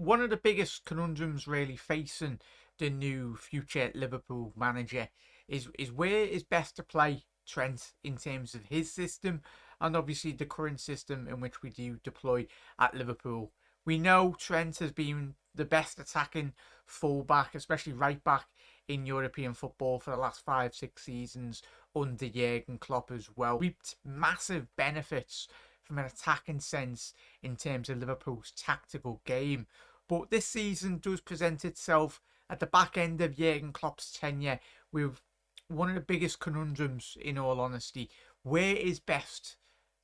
one of the biggest conundrums really facing the new future Liverpool manager is where is best to play Trent in terms of his system and obviously the current system in which we do deploy at Liverpool. We know Trent has been the best attacking fullback, especially right back in European football for the last 5, 6 seasons under Jurgen Klopp as well. Reaped massive benefits from an attacking sense in terms of Liverpool's tactical game. But this season does present itself at the back end of Jurgen Klopp's tenure with one of the biggest conundrums, in all honesty. Where is best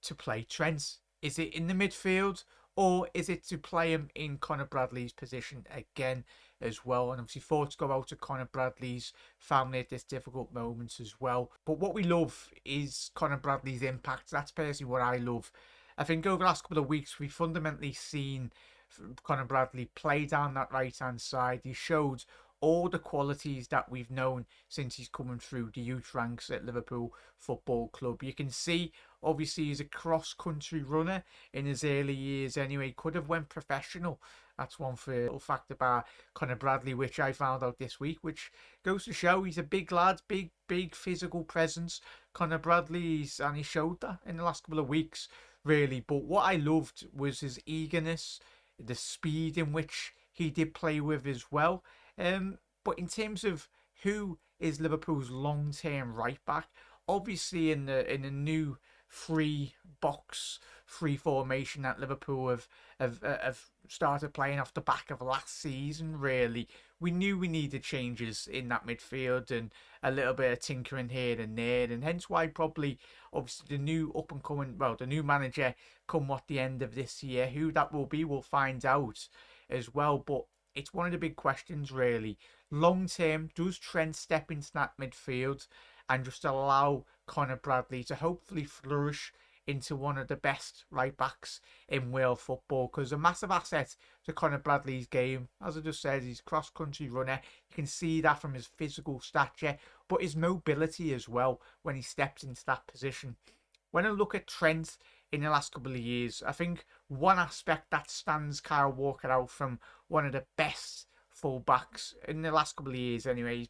to play Trent? Is it in the midfield or is it to play him in Conor Bradley's position again as well? And obviously thoughts go out to Conor Bradley's family at this difficult moment as well. But what we love is Conor Bradley's impact. That's personally what I love. I think over the last couple of weeks we've fundamentally seen Conor Bradley play down that right hand side. He showed all the qualities that we've known since he's coming through the youth ranks at Liverpool Football Club. You can see, obviously, he's a cross-country runner in his early years anyway. Could have went professional. That's one fact about Conor Bradley, which I found out this week, which goes to show he's a big lad, big physical presence. Conor Bradley, and he showed that in the last couple of weeks, really. But what I loved was his eagerness, the speed in which he did play with as well. But in terms of who is Liverpool's long-term right back, obviously in the new free formation that Liverpool have started playing off the back of last season, really. We knew we needed changes in that midfield and a little bit of tinkering here and there, and hence why probably obviously the new the new manager come what the end of this year, who that will be, we'll find out as well. But it's one of the big questions, really. Long term, does Trent step into that midfield and just allow Conor Bradley to hopefully flourish into one of the best right backs in world football? Because a massive asset to Conor Bradley's game, as I just said, he's cross-country runner. You can see that from his physical stature, but his mobility as well when he steps into that position. When I look at Trent in the last couple of years, I think one aspect that stands Kyle Walker out from one of the best full-backs in the last couple of years anyway,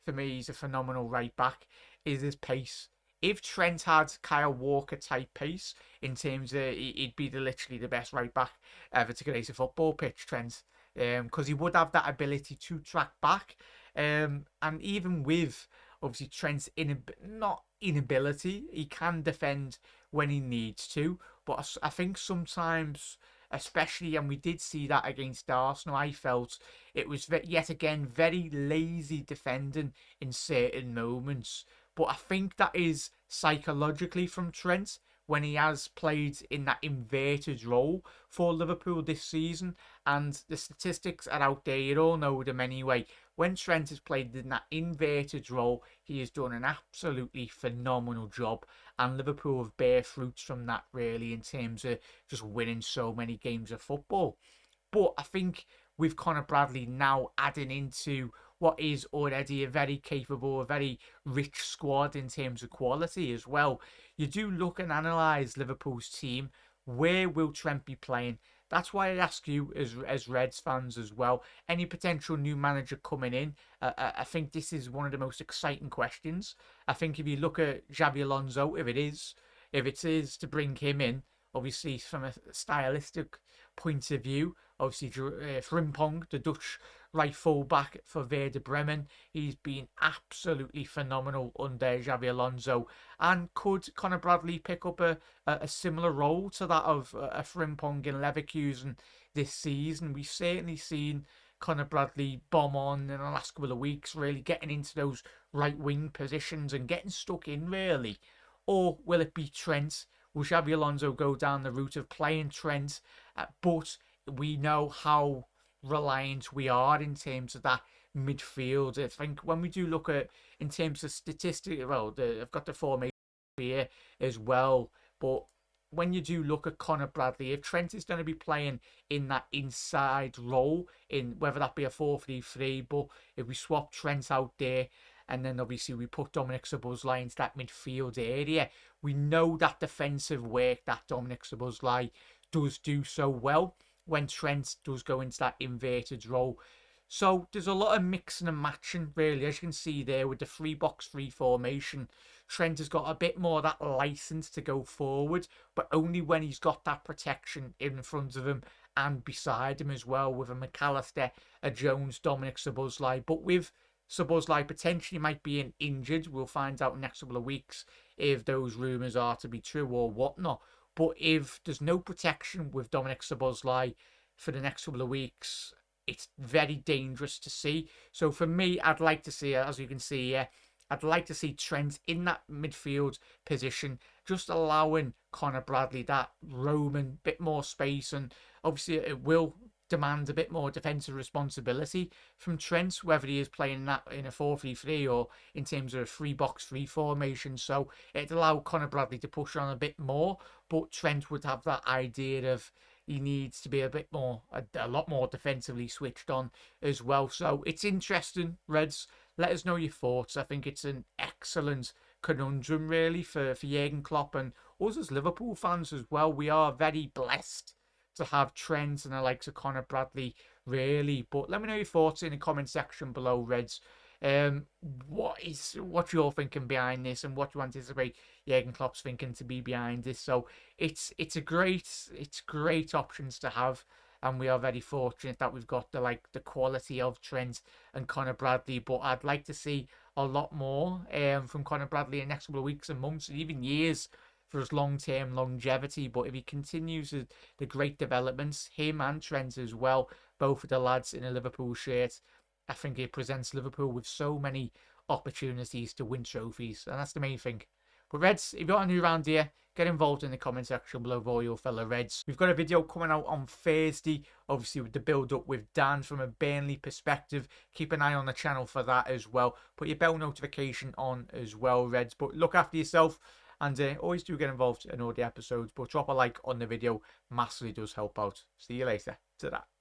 for me, he's a phenomenal right back, is his pace. If Trent had Kyle Walker type pace, in terms of he'd be literally the best right back ever to grace a football pitch, Trent, because he would have that ability to track back, and even with obviously Trent's not inability, he can defend when he needs to, but I think sometimes, especially, and we did see that against Arsenal, I felt it was yet again very lazy defending in certain moments. But I think that is psychologically from Trent when he has played in that inverted role for Liverpool this season. And the statistics are out there, you all know them anyway. When Trent has played in that inverted role, he has done an absolutely phenomenal job. And Liverpool have bear fruits from that, really, in terms of just winning so many games of football. But I think with Conor Bradley now adding into what is already a very capable, a very rich squad in terms of quality as well, you do look and analyse Liverpool's team. Where will Trent be playing? That's why I ask you as Reds fans as well, any potential new manager coming in, I think this is one of the most exciting questions. I think if you look at Xabi Alonso, if it is to bring him in, obviously from a stylistic point of view, obviously Frimpong, the Dutch right full back for Werder Bremen, he's been absolutely phenomenal under Xabi Alonso. And could Conor Bradley pick up a similar role to that of a Frimpong in Leverkusen this season? We've certainly seen Conor Bradley bomb on in the last couple of weeks, really getting into those right wing positions and getting stuck in, really. Or will it be Trent? Will Xabi Alonso go down the route of playing Trent? But we know how reliant we are in terms of that midfield. I think when we do look at, in terms of statistics, well, I've got the formation here as well, but when you do look at Conor Bradley, if Trent is going to be playing in that inside role, in whether that be a 4-3-3, but if we swap Trent out there, and then obviously we put Dominic Szoboszlai into that midfield area, we know that defensive work that Dominic Szoboszlai does do so well. when Trent does go into that inverted role. So there's a lot of mixing and matching, really. As you can see there with the 3-box-3 formation, Trent has got a bit more of that license to go forward, but only when he's got that protection in front of him and beside him as well, with a McAllister, a Jones, Dominic Szoboszlai. But with Szoboszlai potentially might being injured, we'll find out next couple of weeks if those rumours are to be true or whatnot. But if there's no protection with Dominic Szoboszlai for the next couple of weeks, it's very dangerous to see. So for me, I'd like to see, as you can see here, I'd like to see Trent in that midfield position, just allowing Connor Bradley that roaming, bit more space, and obviously it will demand a bit more defensive responsibility from Trent, whether he is playing that in a 4-3-3 or in terms of a 3-box-3 formation. So it'd allow Connor Bradley to push on a bit more, but Trent would have that idea of he needs to be a bit more, a lot more defensively switched on as well. So it's interesting, Reds. Let us know your thoughts. I think it's an excellent conundrum, really, for Jurgen Klopp and us as Liverpool fans as well. We are very blessed to have Trent and the likes of Connor Bradley, really. But let me know your thoughts in the comment section below, Reds. What you're thinking behind this, and what you anticipate Jurgen Klopp's thinking to be behind this. So it's great options to have, and we are very fortunate that we've got the quality of Trent and Connor Bradley. But I'd like to see a lot more from Connor Bradley in the next couple of weeks and months and even years for his long-term longevity. But if he continues the great developments, him and Trent as well, both of the lads in a Liverpool shirt, I think it presents Liverpool with so many opportunities to win trophies, and that's the main thing. But Reds, if you're new around here, get involved in the comment section below with all your fellow Reds. We've got a video coming out on Thursday, obviously with the build-up with Dan from a Burnley perspective. Keep an eye on the channel for that as well. Put your bell notification on as well, Reds. But look after yourself, and always do get involved in all the episodes. But drop a like on the video, massively does help out. See you later. Ta-da.